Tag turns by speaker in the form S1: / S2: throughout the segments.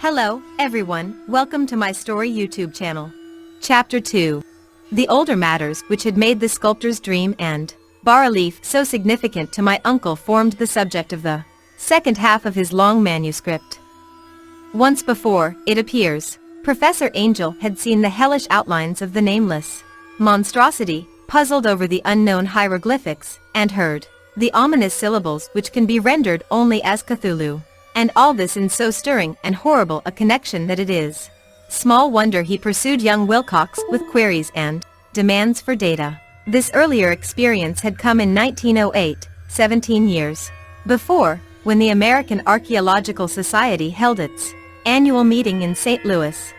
S1: Hello, everyone, welcome to my story YouTube channel. Chapter 2. The older matters which had made the sculptor's dream and bas-relief so significant to my uncle formed the subject of the second half of his long manuscript. Once before, it appears, Professor Angel had seen the hellish outlines of the nameless monstrosity, puzzled over the unknown hieroglyphics, and heard the ominous syllables which can be rendered only as Cthulhu. And all this in so stirring and horrible a connection that it is small wonder he pursued young Wilcox with queries and demands for data. This earlier experience had come in 1908, 17 years before, when the American Archaeological Society held its annual meeting in St. Louis.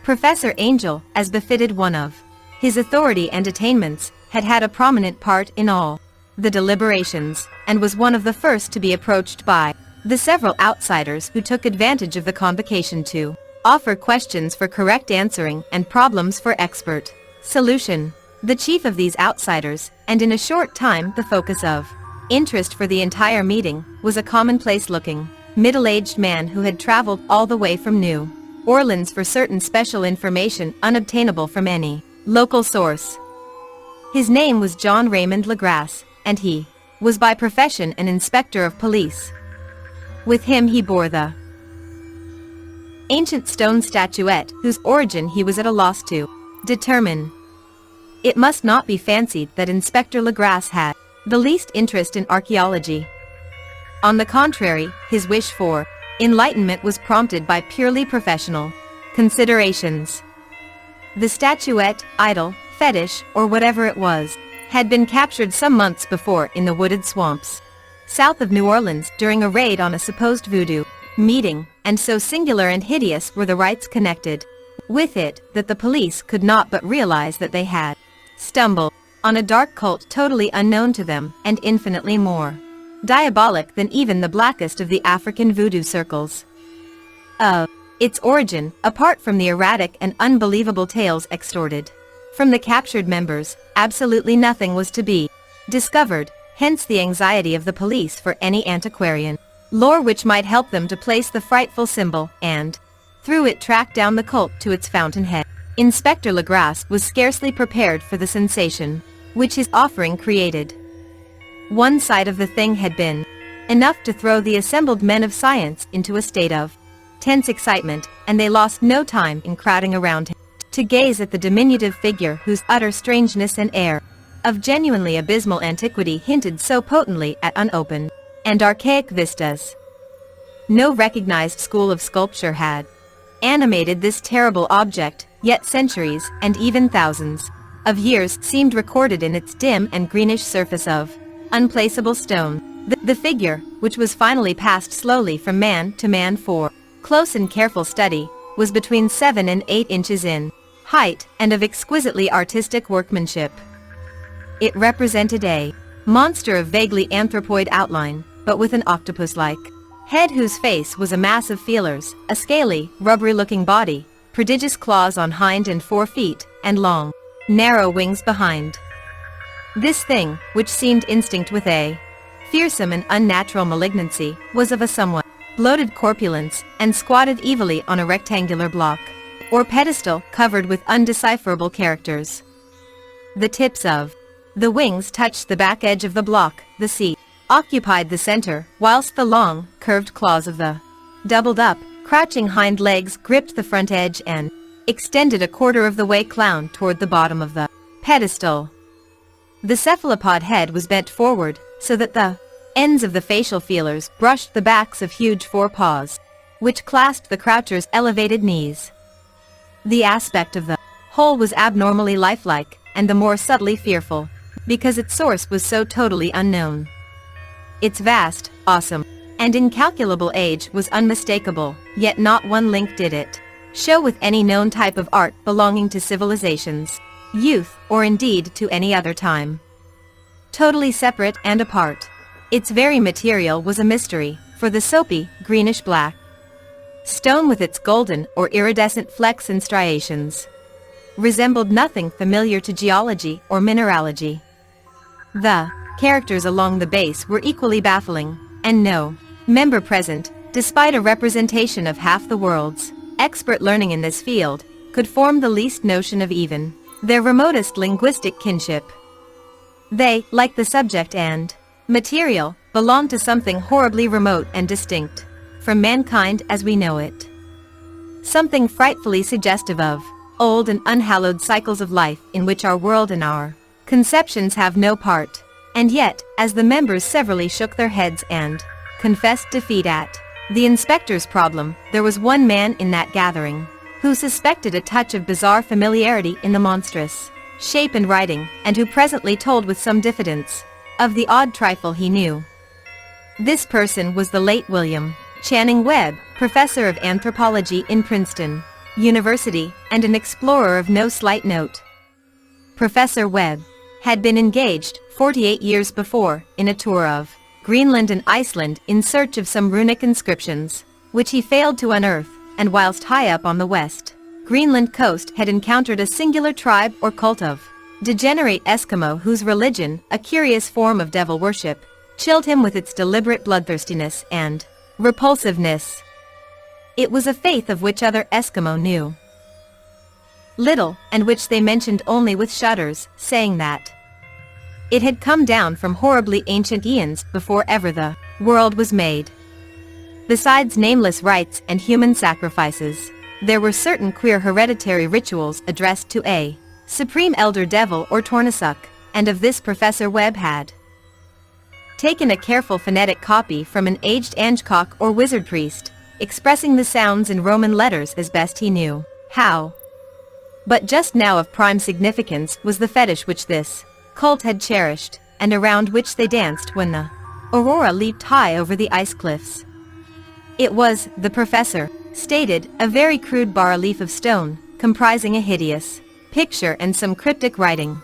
S1: Professor Angel, as befitted one of his authority and attainments, had had a prominent part in all the deliberations, and was one of the first to be approached by the several outsiders who took advantage of the convocation to offer questions for correct answering and problems for expert solution. The chief of these outsiders, and in a short time the focus of interest for the entire meeting, was a commonplace-looking, middle-aged man who had traveled all the way from New Orleans for certain special information unobtainable from any local source. His name was John Raymond Legrasse, and he was by profession an inspector of police. With him he bore the ancient stone statuette whose origin he was at a loss to determine. It must not be fancied that Inspector Legrasse had the least interest in archaeology. On the contrary, his wish for enlightenment was prompted by purely professional considerations. The statuette, idol, fetish, or whatever it was, had been captured some months before in the wooded swamps south of New Orleans during a raid on a supposed voodoo meeting, and so singular and hideous were the rites connected with it that the police could not but realize that they had stumbled on a dark cult totally unknown to them and infinitely more diabolic than even the blackest of the African voodoo circles. Of its origin, apart from the erratic and unbelievable tales extorted from the captured members, absolutely nothing was to be discovered. Hence the anxiety of the police for any antiquarian lore which might help them to place the frightful symbol, and through it track down the cult to its fountainhead. Inspector Legrasse was scarcely prepared for the sensation which his offering created. One sight of the thing had been enough to throw the assembled men of science into a state of tense excitement, and they lost no time in crowding around him to gaze at the diminutive figure whose utter strangeness and air of genuinely abysmal antiquity hinted so potently at unopened and archaic vistas. No recognized school of sculpture had animated this terrible object, yet centuries, and even thousands, of years seemed recorded in its dim and greenish surface of unplaceable stone. The figure, which was finally passed slowly from man to man for close and careful study, was between 7 and 8 inches in height, and of exquisitely artistic workmanship. It represented a monster of vaguely anthropoid outline, but with an octopus-like head whose face was a mass of feelers, a scaly, rubbery-looking body, prodigious claws on hind and 4 feet, and long, narrow wings behind. This thing, which seemed instinct with a fearsome and unnatural malignancy, was of a somewhat bloated corpulence, and squatted evilly on a rectangular block, or pedestal covered with undecipherable characters. The tips of the wings touched the back edge of the block, the seat occupied the center, whilst the long, curved claws of the doubled-up, crouching hind legs gripped the front edge and extended a quarter of the way clown toward the bottom of the pedestal. The cephalopod head was bent forward, so that the ends of the facial feelers brushed the backs of huge forepaws, which clasped the croucher's elevated knees. The aspect of the whole was abnormally lifelike, and the more subtly fearful, because its source was so totally unknown. Its vast, awesome, and incalculable age was unmistakable, yet not one link did it show with any known type of art belonging to civilization's youth, or indeed to any other time. Totally separate and apart, its very material was a mystery, for the soapy, greenish-black stone with its golden or iridescent flecks and striations resembled nothing familiar to geology or mineralogy. The characters along the base were equally baffling, and no member present Despite a representation of half the world's expert learning in this field, could form the least notion of even their remotest linguistic kinship. They, like the subject and material, belong to something horribly remote and distinct from mankind as we know it. Something frightfully suggestive of old and unhallowed cycles of life in which our world and our conceptions have no part. And yet, as the members severally shook their heads and confessed defeat at the inspector's problem, there was one man in that gathering who suspected a touch of bizarre familiarity in the monstrous shape and writing, and who presently told with some diffidence of the odd trifle he knew. This person was the late William Channing Webb, professor of anthropology in Princeton University, and an explorer of no slight note. Professor Webb had been engaged 48 years before in a tour of Greenland and Iceland in search of some runic inscriptions, which he failed to unearth, and whilst high up on the west Greenland coast had encountered a singular tribe or cult of degenerate Eskimo whose religion, a curious form of devil worship, chilled him with its deliberate bloodthirstiness and repulsiveness. It was a faith of which other Eskimo knew little, and which they mentioned only with shudders, saying that it had come down from horribly ancient eons before ever the world was made. Besides nameless rites and human sacrifices, there were certain queer hereditary rituals addressed to a supreme elder devil or Tornasuk, and of this Professor Webb had taken a careful phonetic copy from an aged Angkok or wizard priest, expressing the sounds in Roman letters as best he knew how. But just now of prime significance was the fetish which this cult had cherished, and around which they danced when the aurora leaped high over the ice cliffs. It was, the professor stated, a very crude bas-relief of stone, comprising a hideous picture and some cryptic writing.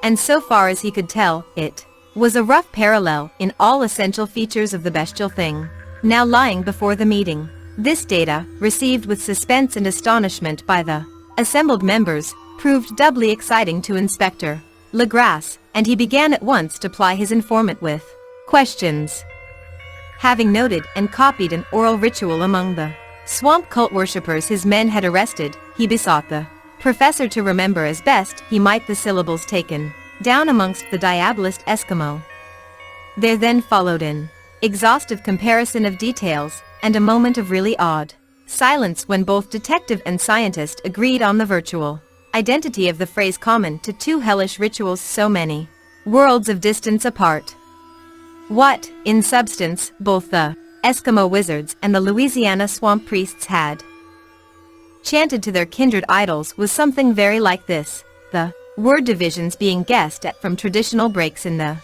S1: And so far as he could tell, it was a rough parallel in all essential features of the bestial thing now lying before the meeting. This data, received with suspense and astonishment by the assembled members, proved doubly exciting to Inspector Legrasse, and he began at once to ply his informant with questions. Having noted and copied an oral ritual among the swamp cult worshippers his men had arrested, he besought the professor to remember as best he might the syllables taken down amongst the diabolist Eskimo. There then followed an exhaustive comparison of details, and a moment of really odd silence when both detective and scientist agreed on the virtual identity of the phrase common to two hellish rituals so many worlds of distance apart. What, in substance, both the Eskimo wizards and the Louisiana swamp priests had chanted to their kindred idols was something very like this, the word divisions being guessed at from traditional breaks in the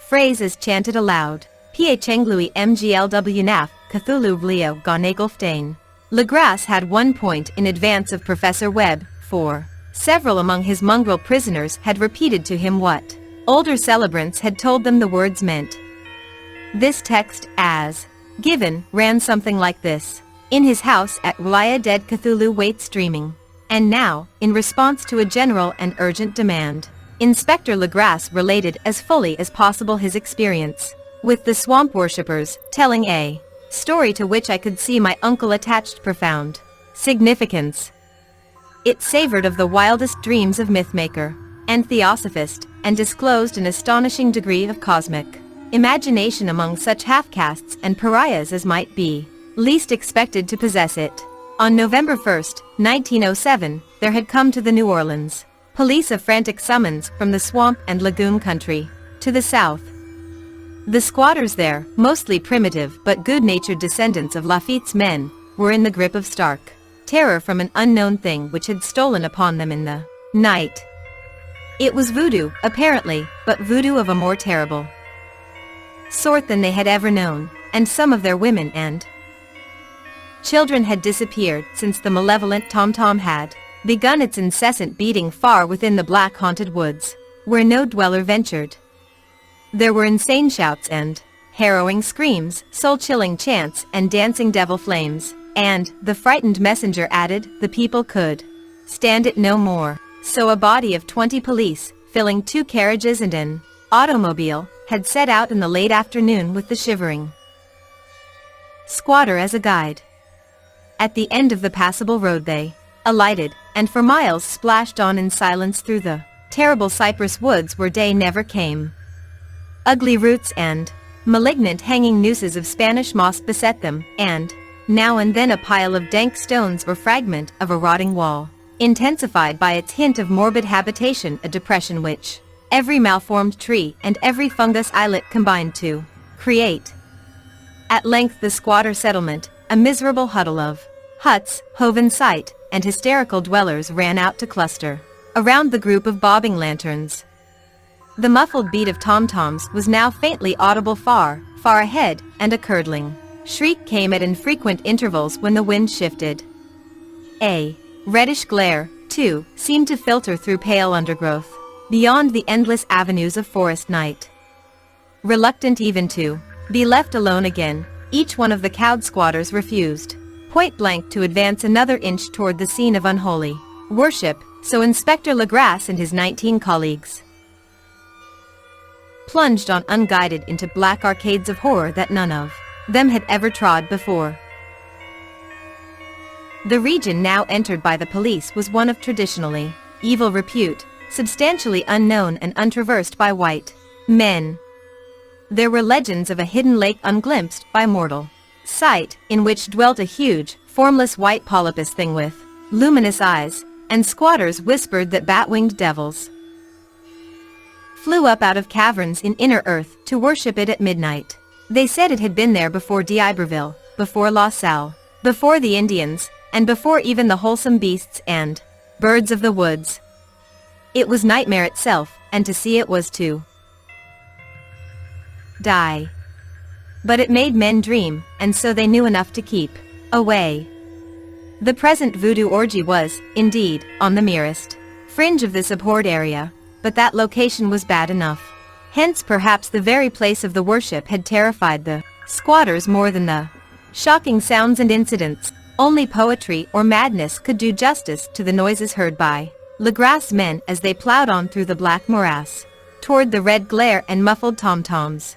S1: phrase as chanted aloud. Phenglui mglw naf, Cthulhu vlio gonagolftain. Legrasse had 1 point in advance of Professor Webb, for several among his mongrel prisoners had repeated to him what older celebrants had told them the words meant. This text, as given, ran something like this. In his house at R'lyeh dead Cthulhu waits dreaming. And now, in response to a general and urgent demand, Inspector Legrasse related as fully as possible his experience with the swamp worshippers, telling a story to which I could see my uncle attached profound significance. It savored of the wildest dreams of mythmaker and theosophist, and disclosed an astonishing degree of cosmic imagination among such half-castes and pariahs as might be least expected to possess it. On November 1, 1907, there had come to the New Orleans police a frantic summons from the swamp and lagoon country to the south. The squatters there, mostly primitive but good-natured descendants of Lafitte's men, were in the grip of stark terror from an unknown thing which had stolen upon them in the night. It was voodoo, apparently, but voodoo of a more terrible sort than they had ever known, and some of their women and children had disappeared since the malevolent tom-tom had begun its incessant beating far within the black haunted woods, where no dweller ventured. There were insane shouts and harrowing screams, soul-chilling chants and dancing devil flames, and, the frightened messenger added, the people could stand it no more. So a body of 20 police, filling 2 carriages and an automobile, had set out in the late afternoon with the shivering squatter as a guide. At the end of the passable road they alighted, and for miles splashed on in silence through the terrible cypress woods where day never came. Ugly roots and malignant hanging nooses of Spanish moss beset them, and now and then a pile of dank stones or fragment of a rotting wall, intensified by its hint of morbid habitation, a depression which every malformed tree and every fungus islet combined to create. At length the squatter settlement, a miserable huddle of huts, hove in sight, and hysterical dwellers ran out to cluster around the group of bobbing lanterns. The muffled beat of tom-toms was now faintly audible far, far ahead, and a curdling shriek came at infrequent intervals when the wind shifted. A reddish glare, too, seemed to filter through pale undergrowth, beyond the endless avenues of forest night. Reluctant even to be left alone again, each one of the cowed squatters refused, point-blank, to advance another inch toward the scene of unholy worship, so Inspector Legrasse and his 19 colleagues plunged on unguided into black arcades of horror that none of them had ever trod before. The region now entered by the police was one of traditionally evil repute, substantially unknown and untraversed by white men. There were legends of a hidden lake unglimpsed by mortal sight, in which dwelt a huge, formless white polypus thing with luminous eyes, and squatters whispered that bat-winged devils flew up out of caverns in inner earth to worship it at midnight. They said it had been there before d'Iberville, before La Salle, before the Indians, and before even the wholesome beasts and birds of the woods. It was nightmare itself, and to see it was to die. But it made men dream, and so they knew enough to keep away. The present voodoo orgy was, indeed, on the merest fringe of this abhorred area, but that location was bad enough. Hence perhaps the very place of the worship had terrified the squatters more than the shocking sounds and incidents. Only poetry or madness could do justice to the noises heard by Legrasse men as they plowed on through the black morass, toward the red glare and muffled tom-toms.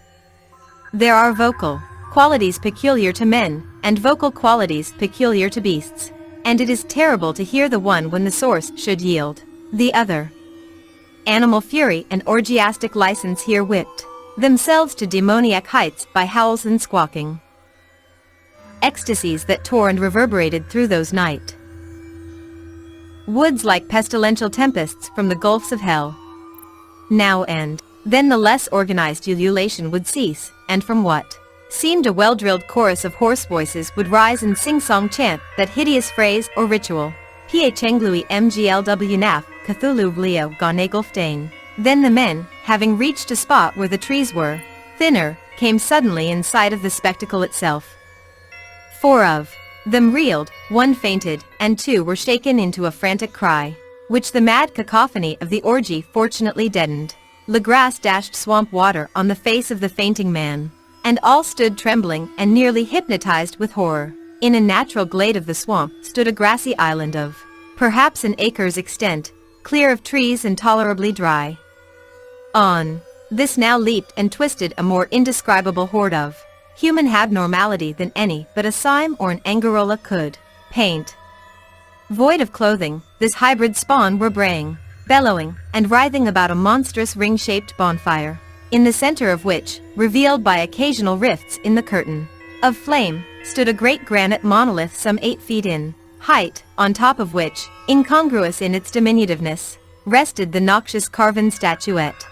S1: There are vocal qualities peculiar to men, and vocal qualities peculiar to beasts, and it is terrible to hear the one when the source should yield the other. Animal fury and orgiastic license here whipped themselves to demoniac heights by howls and squawking. Ecstasies that tore and reverberated through those night woods like pestilential tempests from the gulfs of hell. Now and then the less organized ululation would cease, and from what seemed a well-drilled chorus of hoarse voices would rise and sing-song chant that hideous phrase or ritual. Phnglui mglw naf, Cthulhu Leo Gonagolftain. Then the men, having reached a spot where the trees were thinner, came suddenly in sight of the spectacle itself. 4 of them reeled, 1 fainted, and 2 were shaken into a frantic cry, which the mad cacophony of the orgy fortunately deadened. Legrasse dashed swamp water on the face of the fainting man, and all stood trembling and nearly hypnotized with horror. In a natural glade of the swamp stood a grassy island of perhaps an acre's extent, clear of trees and tolerably dry. On this now leaped and twisted a more indescribable horde of human abnormality than any but a Sime or an Angarola could paint. Void of clothing, this hybrid spawn were braying, bellowing, and writhing about a monstrous ring-shaped bonfire, in the center of which, revealed by occasional rifts in the curtain of flame, stood a great granite monolith some 8 feet in height, on top of which, incongruous in its diminutiveness, rested the noxious carven statuette.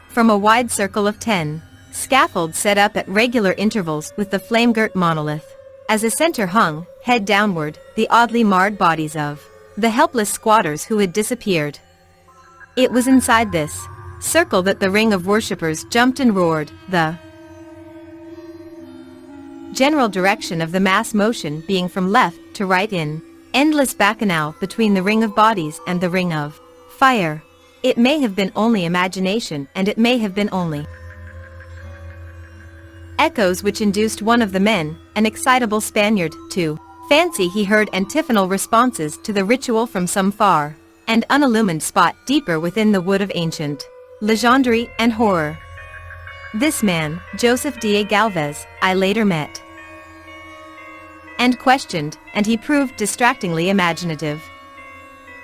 S1: From a wide circle of 10 scaffolds set up at regular intervals with the flame-girt monolith, as a center hung, head downward, the oddly marred bodies of the helpless squatters who had disappeared. It was inside this circle that the ring of worshippers jumped and roared, the general direction of the mass motion being from left to right in endless bacchanal between the ring of bodies and the ring of fire. It may have been only imagination, and it may have been only echoes which induced one of the men, an excitable Spaniard, to fancy he heard antiphonal responses to the ritual from some far and unillumined spot deeper within the wood of ancient legendary and horror. This man, Joseph D. Galvez, I later met. and questioned, and he proved distractingly imaginative.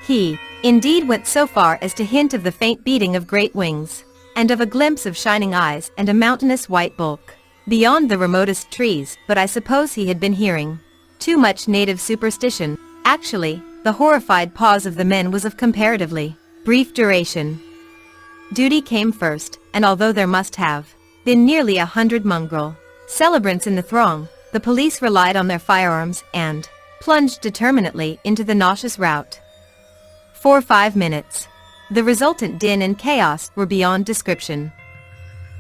S1: He, indeed, went so far as to hint of the faint beating of great wings, and of a glimpse of shining eyes and a mountainous white bulk beyond the remotest trees, but I suppose he had been hearing too much native superstition. Actually, the horrified pause of the men was of comparatively brief duration. Duty came first, and although there must have been nearly 100 mongrel celebrants in the throng, the police relied on their firearms and plunged determinately into the nauseous rout. For 5 minutes, the resultant din and chaos were beyond description.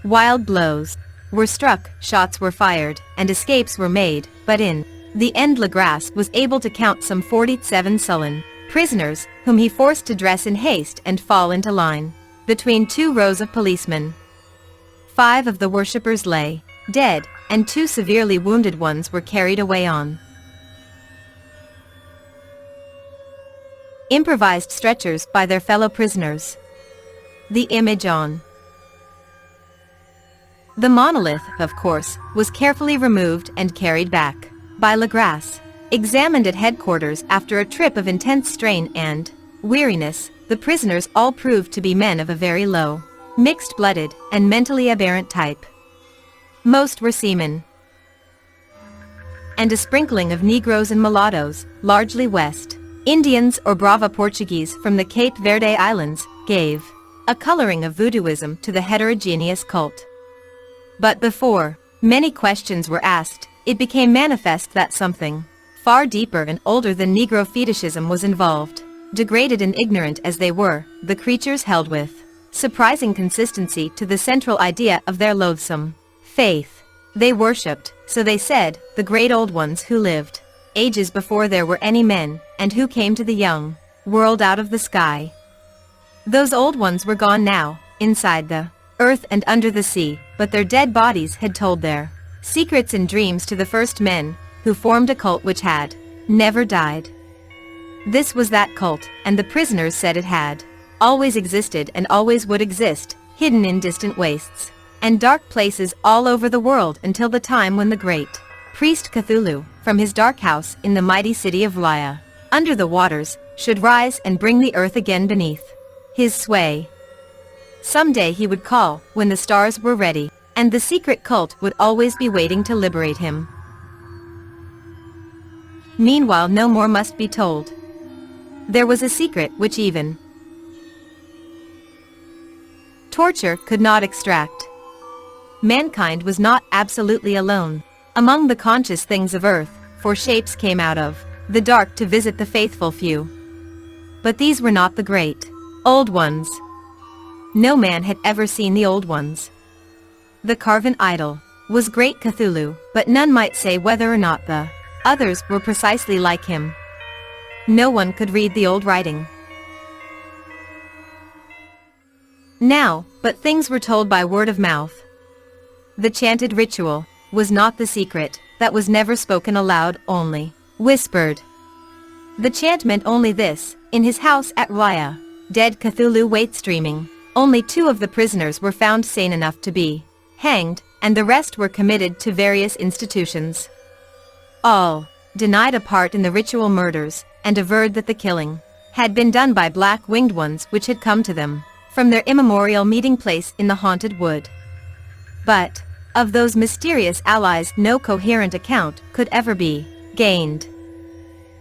S1: Wild blows were struck, shots were fired, and escapes were made, but in the end Legrasse was able to count some 47 sullen prisoners, whom he forced to dress in haste and fall into line between 2 rows of policemen. 5 of the worshippers lay dead, and 2 severely wounded ones were carried away on improvised stretchers by their fellow prisoners. The image on the monolith, of course, was carefully removed and carried back by Legrasse. Examined at headquarters after a trip of intense strain and weariness, the prisoners all proved to be men of a very low, mixed-blooded, and mentally aberrant type. Most were seamen, and a sprinkling of Negroes and mulattoes, largely West Indians or Brava Portuguese from the Cape Verde Islands, gave a coloring of voodooism to the heterogeneous cult. But before many questions were asked, it became manifest that something far deeper and older than Negro fetishism was involved. Degraded and ignorant as they were, the creatures held with surprising consistency to the central idea of their loathsome faith. They worshipped, so they said, the great old ones who lived ages before there were any men, and who came to the young world out of the sky. Those old ones were gone now, inside the earth and under the sea, but their dead bodies had told their secrets and dreams to the first men, who formed a cult which had never died. This was that cult, and the prisoners said it had always existed and always would exist, hidden in distant wastes and dark places all over the world until the time when the great priest Cthulhu, from his dark house in the mighty city of R'lyeh, under the waters, should rise and bring the earth again beneath his sway. Someday he would call, when the stars were ready, and the secret cult would always be waiting to liberate him. Meanwhile no more must be told. There was a secret which even torture could not extract. Mankind was not absolutely alone among the conscious things of earth, for shapes came out of the dark to visit the faithful few. But these were not the great old ones. No man had ever seen the old ones. The carven idol was great Cthulhu, but none might say whether or not the others were precisely like him. No one could read the old writing now, but things were told by word of mouth. The chanted ritual was not the secret, that was never spoken aloud, only whispered. The chant meant only this: in his house at R'lyeh, dead Cthulhu waits dreaming. Only 2 of the prisoners were found sane enough to be hanged, and the rest were committed to various institutions. All denied a part in the ritual murders, and averred that the killing had been done by black-winged ones which had come to them from their immemorial meeting place in the haunted wood. But of those mysterious allies no coherent account could ever be gained.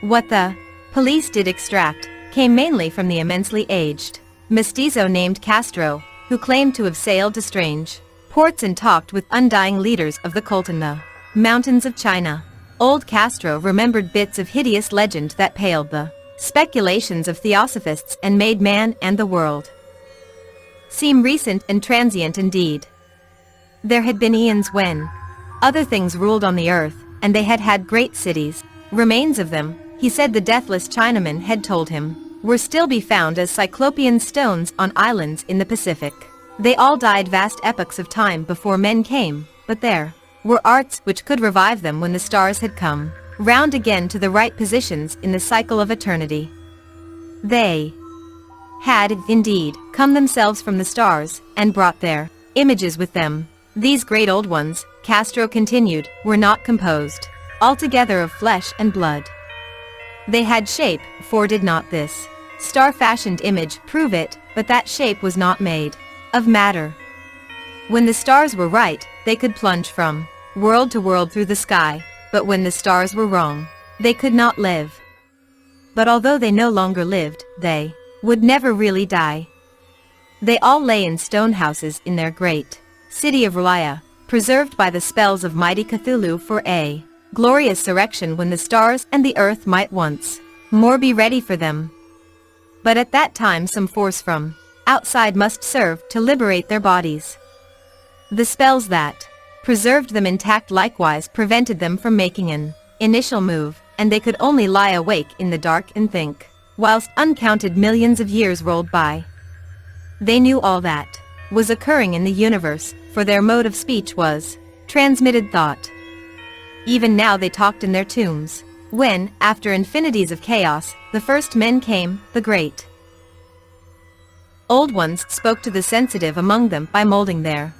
S1: What the police did extract came mainly from the immensely aged mestizo named Castro, who claimed to have sailed to strange ports and talked with undying leaders of the cult in the mountains of China. Old Castro remembered bits of hideous legend that paled the speculations of theosophists and made man and the world seem recent and transient indeed. There had been eons when other things ruled on the earth, and they had had great cities. Remains of them, he said the deathless Chinaman had told him, were still be found as cyclopean stones on islands in the Pacific. They all died vast epochs of time before men came, but there were arts which could revive them when the stars had come round again to the right positions in the cycle of eternity. They had, indeed, come themselves from the stars, and brought their images with them. These great old ones, Castro continued, were not composed altogether of flesh and blood. They had shape, for did not this star-fashioned image prove it, but that shape was not made of matter. When the stars were right, they could plunge from world to world through the sky, but when the stars were wrong, they could not live. But although they no longer lived, they would never really die. They all lay in stone houses in their great city of R'lyeh, preserved by the spells of mighty Cthulhu for a glorious erection when the stars and the earth might once more be ready for them. But at that time some force from outside must serve to liberate their bodies. The spells that preserved them intact likewise prevented them from making an initial move, and they could only lie awake in the dark and think, whilst uncounted millions of years rolled by. They knew all that was occurring in the universe, for their mode of speech was transmitted thought. Even now they talked in their tombs, when, after infinities of chaos, the first men came, the great old ones spoke to the sensitive among them by molding their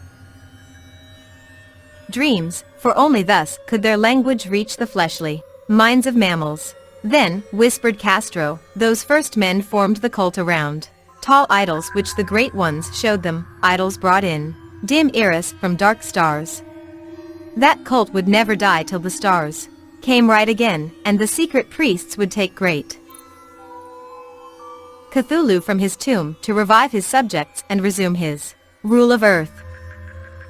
S1: dreams, for only thus could their language reach the fleshly minds of mammals. Then, whispered Castro, those first men formed the cult around tall idols which the great ones showed them, idols brought in dim iris from dark stars. That cult would never die till the stars came right again, and the secret priests would take great Cthulhu from his tomb to revive his subjects and resume his rule of earth.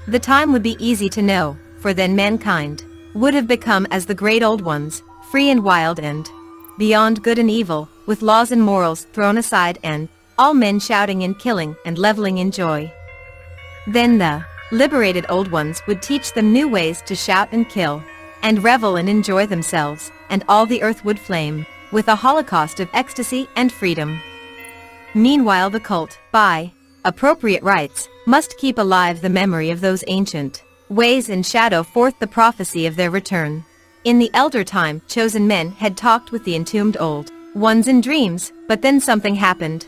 S1: The time would be easy to know, for then mankind would have become as the great old ones, free and wild and beyond good and evil, with laws and morals thrown aside and all men shouting and killing and leveling in joy. Then the liberated old ones would teach them new ways to shout and kill, and revel and enjoy themselves, and all the earth would flame with a holocaust of ecstasy and freedom. Meanwhile the cult, by appropriate rites, must keep alive the memory of those ancient ways and shadow forth the prophecy of their return. In the elder time, chosen men had talked with the entombed old ones in dreams, but then something happened.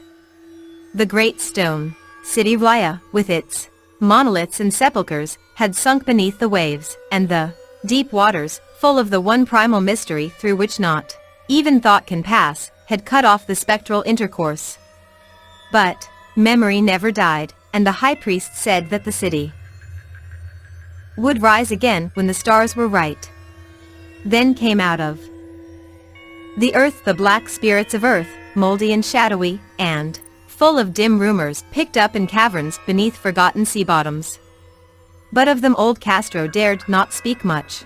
S1: The great stone city R'lyeh, with its monoliths and sepulchres, had sunk beneath the waves, and the deep waters, full of the one primal mystery through which not even thought can pass, had cut off the spectral intercourse. But memory never died, and the high priest said that the city would rise again when the stars were right. Then came out of the earth the black spirits of earth, moldy and shadowy, and full of dim rumors picked up in caverns beneath forgotten sea bottoms. But of them old Castro dared not speak much.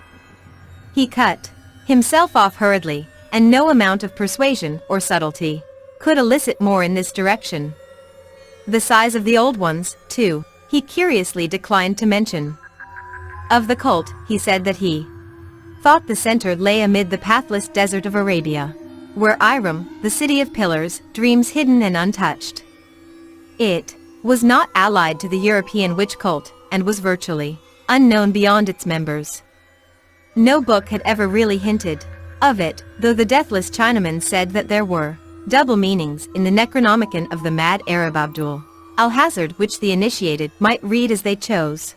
S1: He cut himself off hurriedly, and no amount of persuasion or subtlety could elicit more in this direction. The size of the old ones, too, he curiously declined to mention. Of the cult, he said that he thought the center lay amid the pathless desert of Arabia, where Iram, the city of pillars, dreams hidden and untouched. It was not allied to the European witch cult, and was virtually unknown beyond its members. No book had ever really hinted of it, though the deathless Chinaman said that there were double meanings in the Necronomicon of the mad Arab Abdul al-Hazard which the initiated might read as they chose.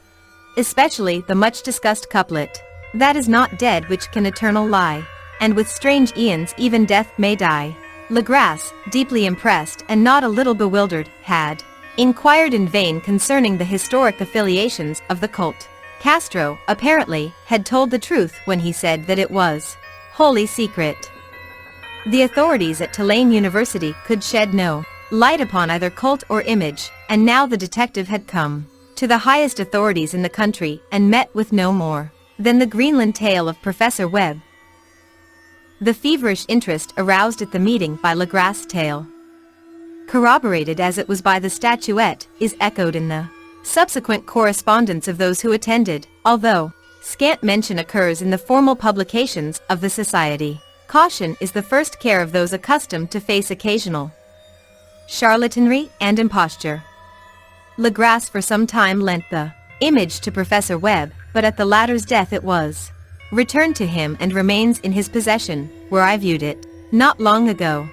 S1: Especially the much-discussed couplet, "That is not dead which can eternal lie, and with strange aeons even death may die." Legras, deeply impressed and not a little bewildered, had inquired in vain concerning the historic affiliations of the cult. Castro, apparently, had told the truth when he said that it was wholly secret. The authorities at Tulane University could shed no light upon either cult or image, and now the detective had come to the highest authorities in the country and met with no more than the Greenland tale of Professor Webb. The feverish interest aroused at the meeting by Legras' tale, corroborated as it was by the statuette, is echoed in the subsequent correspondence of those who attended, although scant mention occurs in the formal publications of the society. Caution is the first care of those accustomed to face occasional charlatanry and imposture. Legras for some time lent the image to Professor Webb, but at the latter's death it was returned to him and remains in his possession, where I viewed it not long ago.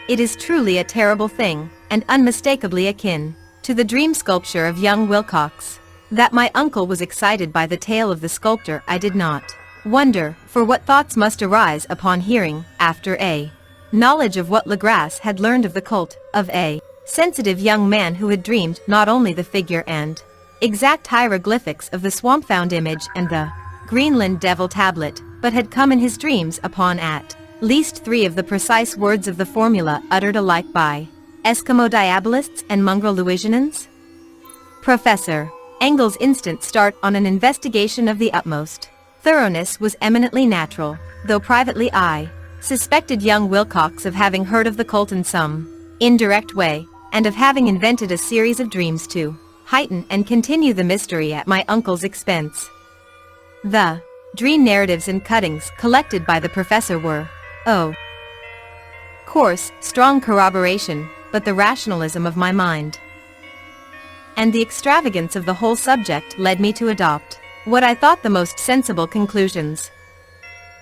S1: It is truly a terrible thing, and unmistakably akin to the dream sculpture of young Wilcox. That my uncle was excited by the tale of the sculptor I did not Wonder, for what thoughts must arise upon hearing, after a knowledge of what Legrasse had learned of the cult, of a sensitive young man who had dreamed not only the figure and exact hieroglyphics of the swamp-found image and the Greenland devil tablet, but had come in his dreams upon at least 3 of the precise words of the formula uttered alike by Eskimo Diabolists and mongrel Louisianans? Professor Engel's instant start on an investigation of the utmost thoroughness was eminently natural, though privately I suspected young Wilcox of having heard of the cult in some indirect way, and of having invented a series of dreams to heighten and continue the mystery at my uncle's expense. The dream narratives and cuttings collected by the professor were, of course, strong corroboration, but the rationalism of my mind and the extravagance of the whole subject led me to adopt what I thought the most sensible conclusions.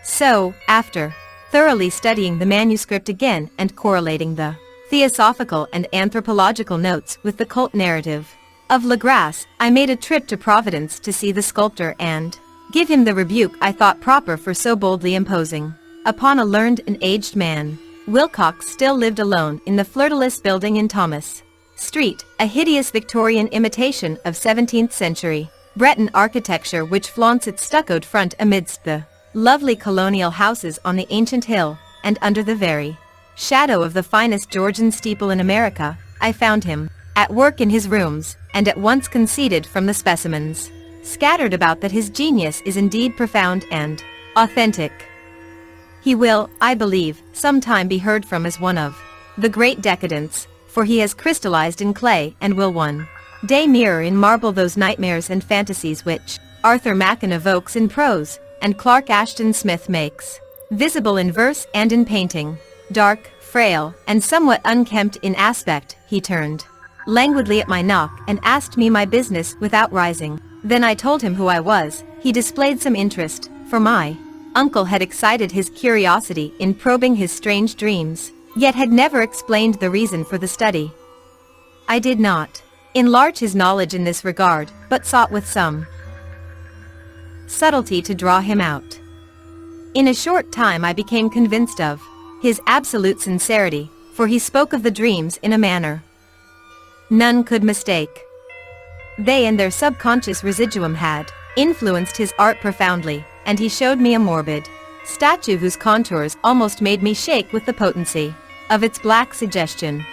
S1: So, after thoroughly studying the manuscript again and correlating the theosophical and anthropological notes with the cult narrative of Legrasse, I made a trip to Providence to see the sculptor and give him the rebuke I thought proper for so boldly imposing upon a learned and aged man. Wilcox still lived alone in the flirtulous building in Thomas Street, a hideous Victorian imitation of 17th century Breton architecture which flaunts its stuccoed front amidst the lovely colonial houses on the ancient hill, and under the very shadow of the finest Georgian steeple in America. I found him at work in his rooms, and at once conceded from the specimens scattered about that his genius is indeed profound and authentic. He will, I believe, sometime be heard from as one of the great decadents, for he has crystallized in clay and will one day mirror in marble those nightmares and fantasies which Arthur Machen evokes in prose, and Clark Ashton Smith makes visible in verse and in painting. Dark, frail, and somewhat unkempt in aspect, he turned languidly at my knock and asked me my business without rising. Then I told him who I was. He displayed some interest, for my uncle had excited his curiosity in probing his strange dreams, yet had never explained the reason for the study. I did not enlarge his knowledge in this regard, but sought with some subtlety to draw him out. In a short time I became convinced of his absolute sincerity, for he spoke of the dreams in a manner none could mistake. They and their subconscious residuum had influenced his art profoundly, and he showed me a morbid statue whose contours almost made me shake with the potency of its black suggestion.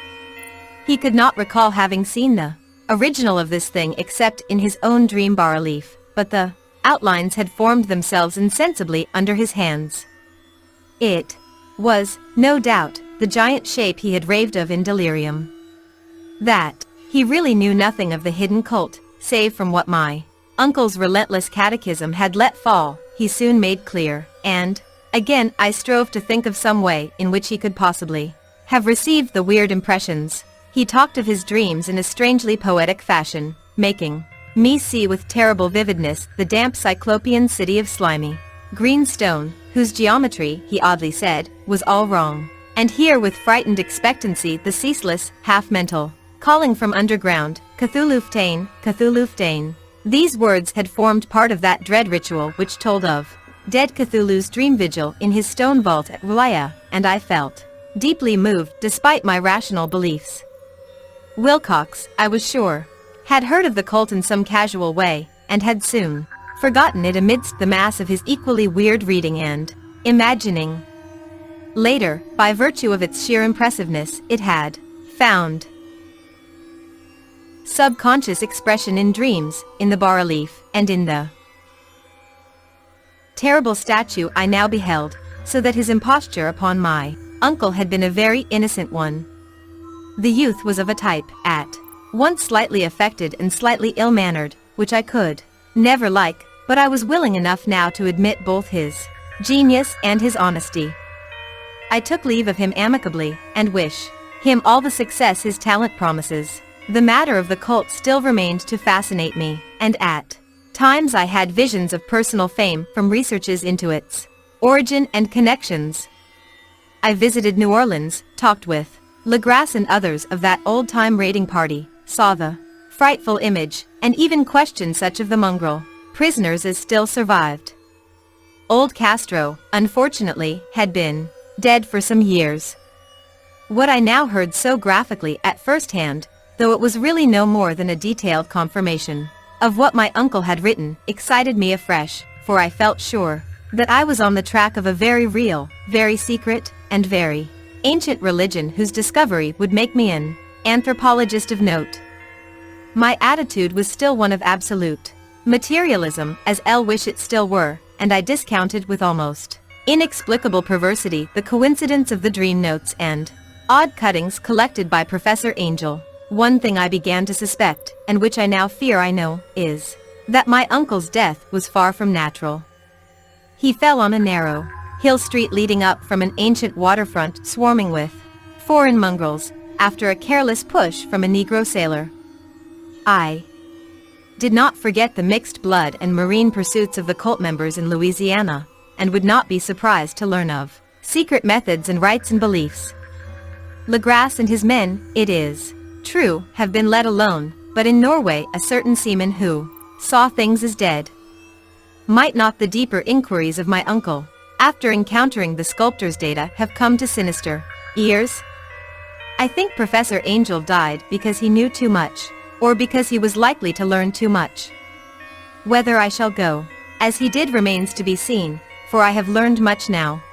S1: He could not recall having seen the original of this thing except in his own dream bas-relief, but the outlines had formed themselves insensibly under his hands. It was, no doubt, the giant shape he had raved of in delirium. That he really knew nothing of the hidden cult, save from what my uncle's relentless catechism had let fall, he soon made clear, and again I strove to think of some way in which he could possibly have received the weird impressions. He talked of his dreams in a strangely poetic fashion, making me see with terrible vividness the damp cyclopean city of slimy green stone, whose geometry, he oddly said, was all wrong, and hear with frightened expectancy the ceaseless, half-mental calling from underground, Cthulhu ftain, Cthulhu ftain. These words had formed part of that dread ritual which told of dead Cthulhu's dream vigil in his stone vault at Rulaya, and I felt deeply moved despite my rational beliefs. Wilcox, I was sure, had heard of the cult in some casual way, and had soon forgotten it amidst the mass of his equally weird reading and imagining. Later, by virtue of its sheer impressiveness, it had found subconscious expression in dreams, in the bas-relief, and in the terrible statue I now beheld, so that his imposture upon my uncle had been a very innocent one. The youth was of a type, at once slightly affected and slightly ill-mannered, which I could never like, but I was willing enough now to admit both his genius and his honesty. I took leave of him amicably, and wish him all the success his talent promises. The matter of the cult still remained to fascinate me, and at times I had visions of personal fame from researches into its origin and connections. I visited New Orleans, talked with Legrasse and others of that old-time raiding party, saw the frightful image, and even questioned such of the mongrel prisoners as still survived. Old Castro, unfortunately, had been dead for some years. What I now heard so graphically at first hand, though it was really no more than a detailed confirmation of what my uncle had written, excited me afresh, for I felt sure that I was on the track of a very real, very secret, and very ancient religion whose discovery would make me an anthropologist of note. My attitude was still one of absolute materialism, as L wish it still were, and I discounted with almost inexplicable perversity the coincidence of the dream notes and odd cuttings collected by Professor Angel. One thing I began to suspect, and which I now fear I know, is that my uncle's death was far from natural. He fell on a narrow hill street leading up from an ancient waterfront swarming with foreign mongrels, after a careless push from a Negro sailor. I did not forget the mixed blood and marine pursuits of the cult members in Louisiana, and would not be surprised to learn of secret methods and rites and beliefs. Legrasse and his men, it is true, have been let alone, but in Norway a certain seaman who saw things as dead. Might not the deeper inquiries of my uncle, after encountering the sculptor's data, have come to sinister ears? I think Professor Angel died because he knew too much, or because he was likely to learn too much. Whether I shall go, as he did, remains to be seen, for I have learned much now.